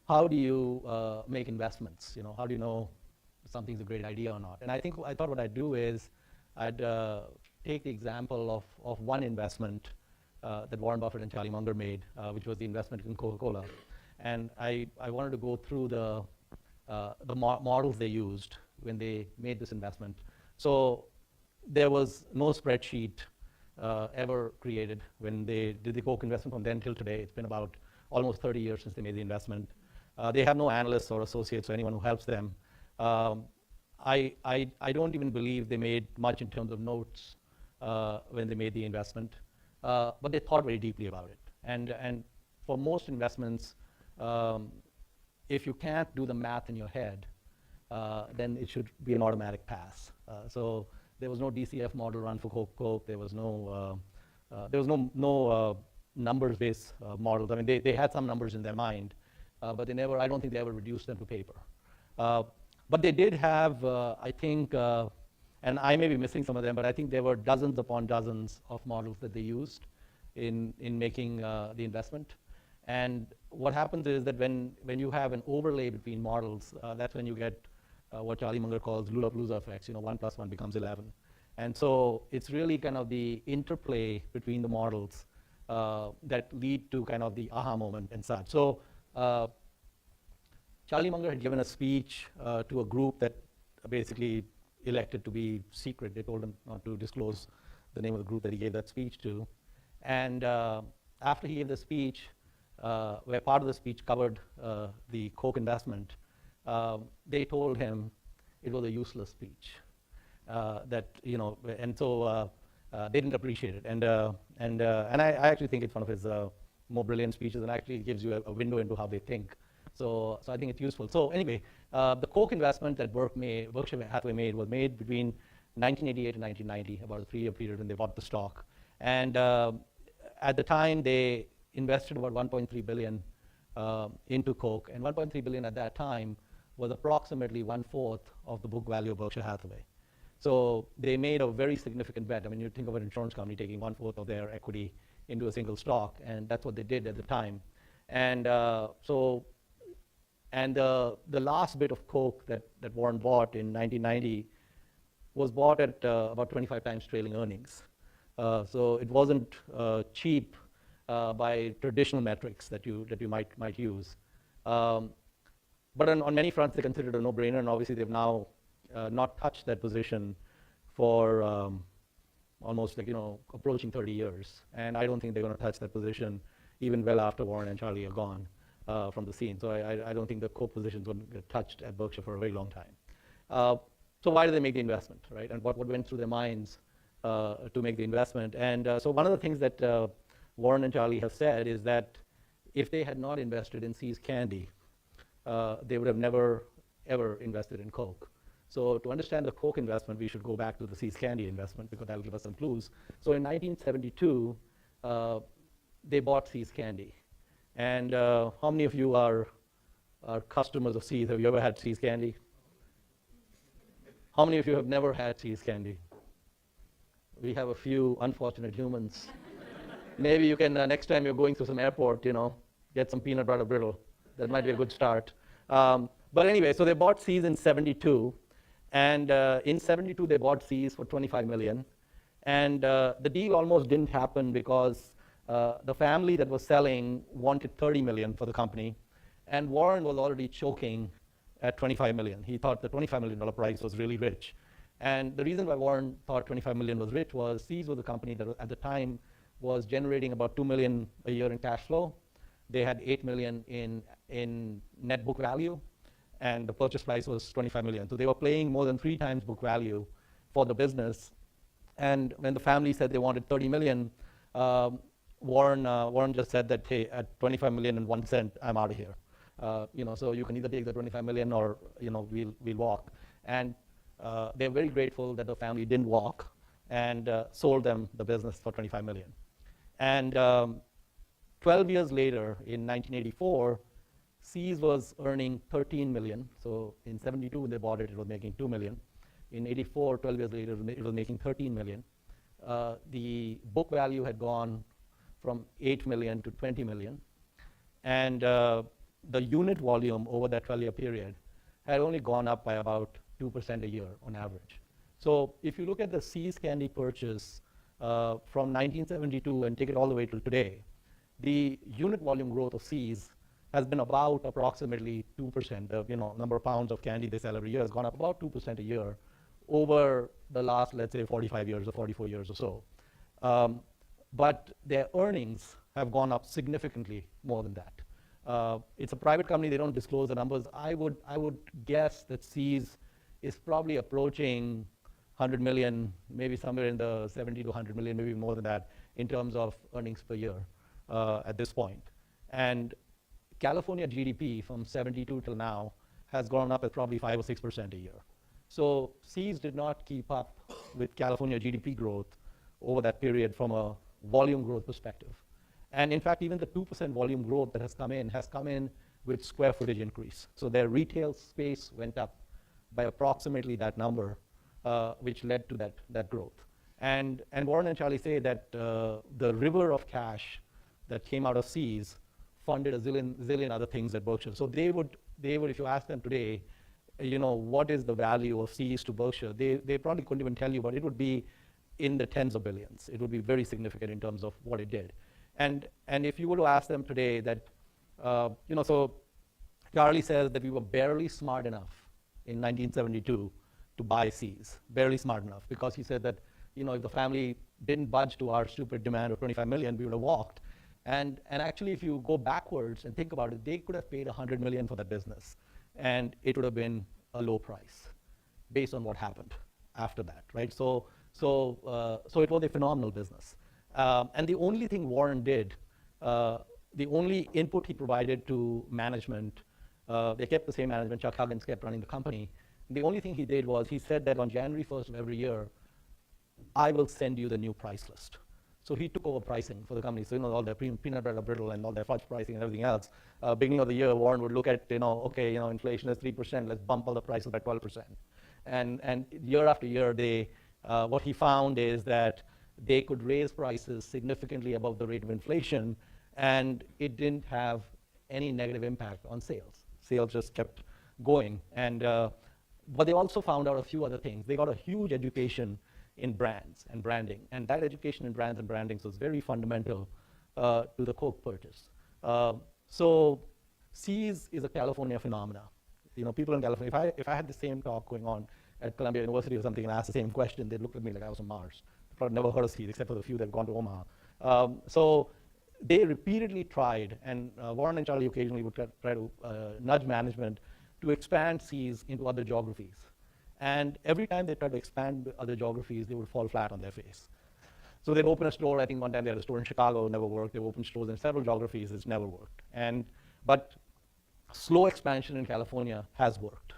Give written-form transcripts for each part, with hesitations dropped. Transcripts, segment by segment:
how do you make investments? How do you know something's a great idea or not? And I thought what I'd do is I'd take the example of one investment that Warren Buffett and Charlie Munger made, which was the investment in Coca-Cola. And I wanted to go through the models they used when they made this investment. So there was no spreadsheet ever created when they did the Coke investment from then till today. It's been about almost 30 years since they made the investment. They have no analysts or associates or anyone who helps them. I don't even believe they made much in terms of notes when they made the investment, but they thought very deeply about it. And for most investments, if you can't do the math in your head, then it should be an automatic pass. So there was no DCF model run for Coke. There was no numbers-based models. I mean, they had some numbers in their mind, but I don't think they ever reduced them to paper. But they did have, I think, and I may be missing some of them, but I think there were dozens upon dozens of models that they used in making the investment. And what happens is that when you have an overlay between models, that's when you get what Charlie Munger calls Lula-Palooza effects. 1 + 1 becomes 11. And so it's really kind of the interplay between the models that lead to kind of the aha moment and such. So Charlie Munger had given a speech to a group that basically elected to be secret. They told him not to disclose the name of the group that he gave that speech to. And after he gave the speech, where part of the speech covered the Coke investment, they told him it was a useless speech. And so they didn't appreciate it. And I actually think it's one of his more brilliant speeches, and actually gives you a window into how they think. So I think it's useful. So anyway, the Coke investment that Berkshire Hathaway made was made between 1988 and 1990, about a 3-year period when they bought the stock. And at the time, they invested about $1.3 billion into Coke, and $1.3 billion at that time was approximately 1/4 of the book value of Berkshire Hathaway. So they made a very significant bet. I mean, you think of an insurance company taking 1/4 of their equity into a single stock, and that's what they did at the time. And the last bit of Coke that Warren bought in 1990 was bought at about 25 times trailing earnings. So it wasn't cheap by traditional metrics that you might use. But on many fronts, they considered a no-brainer, and obviously they've now not touched that position for almost approaching 30 years. And I don't think they're going to touch that position even well after Warren and Charlie are gone from the scene. So I don't think the Coke position is going to get touched at Berkshire for a very long time. So why did they make the investment, right? And what went through their minds to make the investment? And so one of the things that Warren and Charlie have said is that if they had not invested in See's Candy, they would have never, ever invested in Coke. So to understand the Coke investment, we should go back to the See's Candy investment, because that'll give us some clues. So in 1972, they bought See's Candy. And how many of you are customers of See's? Have you ever had See's Candy? How many of you have never had See's Candy? We have a few unfortunate humans. Maybe you can, next time you're going through some airport, get some peanut butter brittle. That might be a good start. But anyway, so they bought See's in 72. And in 72, they bought See's for $25 million. And the deal almost didn't happen because the family that was selling wanted $30 million for the company. And Warren was already choking at $25 million. He thought the $25 million price was really rich. And the reason why Warren thought $25 million was rich was See's was a company that at the time was generating about $2 million a year in cash flow. They had $8 million in net book value, and the purchase price was $25 million. So they were paying more than 3 times book value for the business. And when the family said they wanted $30 million, Warren just said that, hey, at $25 million and 1 cent, I'm out of here. So you can either take the $25 million or we'll walk. And they're very grateful that the family didn't walk and sold them the business for $25 million. And 12 years later, in 1984, See's was earning $13 million. So in 72, when they bought it, it was making $2 million. In 84, 12 years later, it was making $13 million. The book value had gone from $8 million to $20 million. And the unit volume over that 12-year period had only gone up by about 2% a year on average. So if you look at the See's candy purchase from 1972 and take it all the way till today, the unit volume growth of See's has been about approximately 2%. The number of pounds of candy they sell every year has gone up about 2% a year over the last, let's say, 45 years or 44 years or so. But their earnings have gone up significantly more than that. It's a private company, they don't disclose the numbers. I would guess that See's is probably approaching 100 million, maybe somewhere in the 70 to 100 million, maybe more than that, in terms of earnings per year at this point. And California GDP from 72 till now has gone up at probably 5 or 6% a year. So See's did not keep up with California GDP growth over that period from a volume growth perspective. And in fact, even the 2% volume growth that has come in with square footage increase. So their retail space went up by approximately that number, which led to that growth. And Warren and Charlie say that the river of cash that came out of See's funded a zillion other things at Berkshire. So they would, if you ask them today, what is the value of See's to Berkshire? They probably couldn't even tell you, but it would be in the tens of billions. It would be very significant in terms of what it did. And if you were to ask them today that, so Charlie says that we were barely smart enough in 1972 to buy See's, barely smart enough, because he said that, if the family didn't budge to our stupid demand of 25 million, we would have walked. And actually, if you go backwards and think about it, they could have paid 100 million for that business, and it would have been a low price based on what happened after that, right? So it was a phenomenal business. And the only thing Warren did, the only input he provided to management, they kept the same management, Chuck Huggins kept running the company. The only thing he did was he said that on January 1st of every year, I will send you the new price list. So he took over pricing for the company. So all their peanut butter brittle and all their fudge pricing and everything else. Beginning of the year, Warren would look at, inflation is 3%, let's bump all the prices by 12%. And year after year, what he found is that they could raise prices significantly above the rate of inflation, and it didn't have any negative impact on sales. Sales just kept going. But they also found out a few other things. They got a huge education in brands and branding, and that education in brands and branding was very fundamental to the Coke purchase. So See's is a California phenomena. People in California, if I had the same talk going on at Columbia University or something and asked the same question, they'd look at me like I was on Mars. They probably never heard of See's except for the few that have gone to Omaha. So they repeatedly tried, and Warren and Charlie occasionally would try to nudge management to expand See's into other geographies. And every time they tried to expand other geographies, they would fall flat on their face. So they'd open a store. I think one time they had a store in Chicago, never worked. They opened stores in several geographies, it's never worked. But slow expansion in California has worked.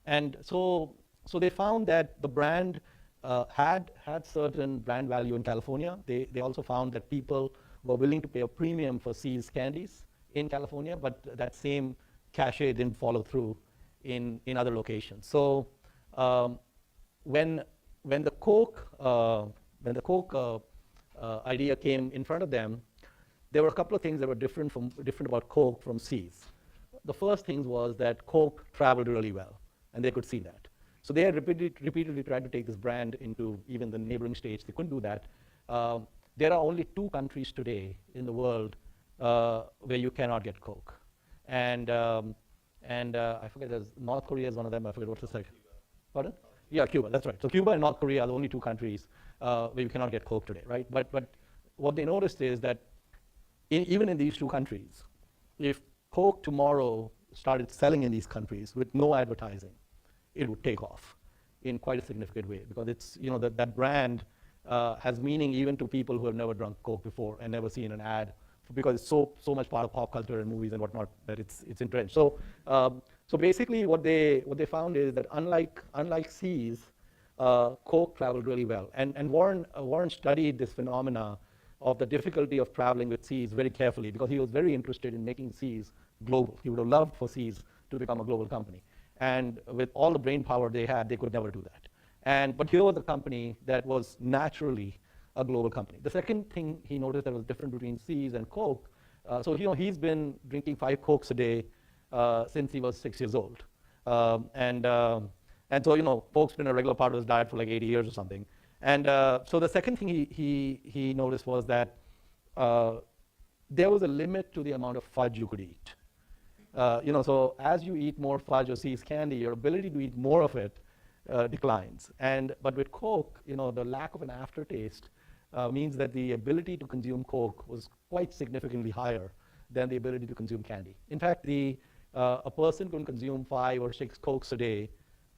And so they found that the brand had certain brand value in California. They also found that people were willing to pay a premium for See's candies in California, but that same cachet didn't follow through in other locations. So when the Coke idea came in front of them, there were a couple of things that were different about Coke from See's. The first thing was that Coke traveled really well, and they could see that. So they had repeatedly tried to take this brand into even the neighboring states. They couldn't do that. There are only 2 countries today in the world where you cannot get Coke, and I forget. North Korea is one of them. I forget what's the second. Pardon? Yeah, Cuba. That's right. So Cuba and North Korea are the only 2 countries where you cannot get Coke today, right? But what they noticed is that even in these 2 countries, if Coke tomorrow started selling in these countries with no advertising, it would take off in quite a significant way, because it's that brand has meaning even to people who have never drunk Coke before and never seen an ad, because it's so much part of pop culture and movies and whatnot that it's entrenched. So basically what they found is that unlike See's, Coke traveled really well. And Warren studied this phenomena of the difficulty of traveling with See's very carefully, because he was very interested in making See's global. He would have loved for See's to become a global company. And with all the brain power they had, they could never do that. But here was a company that was naturally a global company. The second thing he noticed that was different between See's and Coke, so he's been drinking 5 Cokes a day since he was 6 years old. And so, Coke's been a regular part of his diet for like 80 years or something. And so the second thing he noticed was that there was a limit to the amount of fudge you could eat. So as you eat more fudge or See's candy, your ability to eat more of it declines. But with Coke, the lack of an aftertaste means that the ability to consume Coke was quite significantly higher than the ability to consume candy. In fact, a person can consume 5 or 6 Cokes a day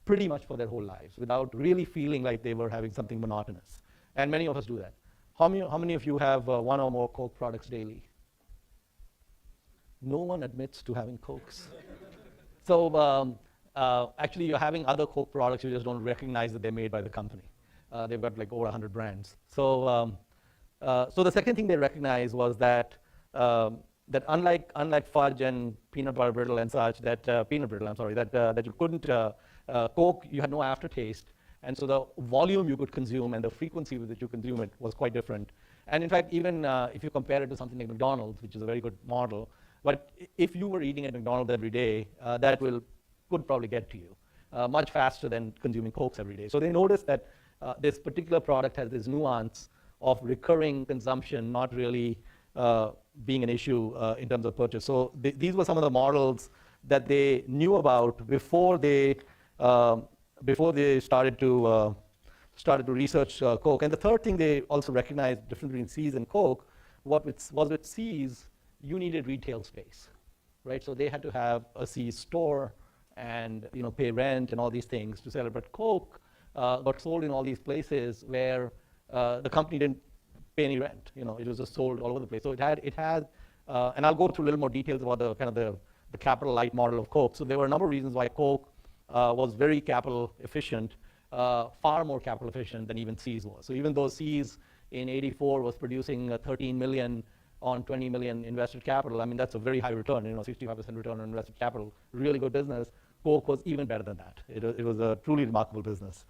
pretty much for their whole lives without really feeling like they were having something monotonous. And many of us do that. How many of you have 1 or more Coke products daily? No one admits to having Cokes. So actually, you're having other Coke products, you just don't recognize that they're made by the company. They've got like over 100 brands. So the second thing they recognized was that unlike fudge and peanut butter brittle and such, that you couldn't, Coke, you had no aftertaste. And so the volume you could consume and the frequency with which you consume it was quite different. And in fact, even if you compare it to something like McDonald's, which is a very good model, but if you were eating at McDonald's every day, that could probably get to you much faster than consuming Cokes every day. So they noticed that this particular product has this nuance of recurring consumption not really being an issue in terms of purchase. So these were some of the models that they knew about before they started to research Coke. And the third thing they also recognized the difference between See's and Coke was with See's, you needed retail space, right? So they had to have a See's store and pay rent and all these things to sell it. But Coke got sold in all these places where the company didn't pay any rent. It was just sold all over the place. So it had, and I'll go through a little more details about the capital light model of Coke. So there were a number of reasons why Coke was very capital efficient, far more capital efficient than even See's was. So even though See's in '84 was producing 13 million on 20 million invested capital, I mean, that's a very high return, 65% return on invested capital, really good business. Coke was even better than that. It was a truly remarkable business.